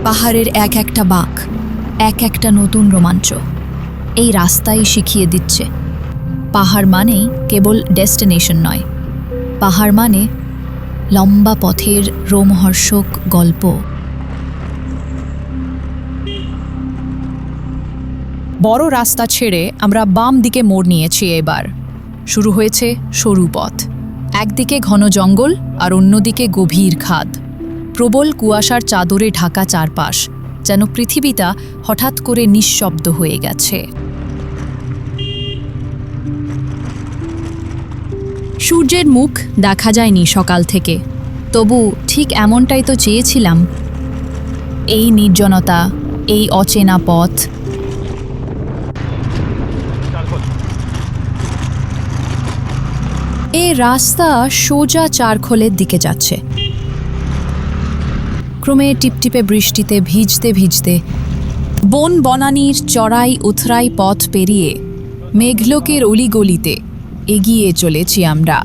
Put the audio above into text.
পাহাড়ের এক একটা বাঁক, এক একটা নতুন রোমাঞ্চ এই রাস্তাই শিখিয়ে দিচ্ছে পাহাড় মানেই কেবল ডেস্টিনেশন নয়, পাহাড় মানে লম্বা পথের রোমহর্ষক গল্প। বড় রাস্তা ছেড়ে আমরা বাম দিকে মোড় নিয়েছি। এবার শুরু হয়েছে সরু পথ, একদিকে ঘন জঙ্গল আর অন্যদিকে গভীর খাদ, প্রবল কুয়াশার চাদরে ঢাকা চারপাশ, যেন পৃথিবীটা হঠাৎ করে নিঃশব্দ হয়ে গেছে। সূর্যের মুখ দেখা যায়নি সকাল থেকে, তবু ঠিক এমনটাই তো চেয়েছিলাম। এই নির্জনতা, এই অচেনা পথ, এই রাস্তা সোজা চারখোলের দিকে যাচ্ছে। ক্রমে টিপটিপে বৃষ্টিতে ভিজতে ভিজতে বন বনানীর চড়াই উথরাই পথ পেরিয়ে মেঘলোকের অলিগলিতে এগিয়ে চলেছি আমরা।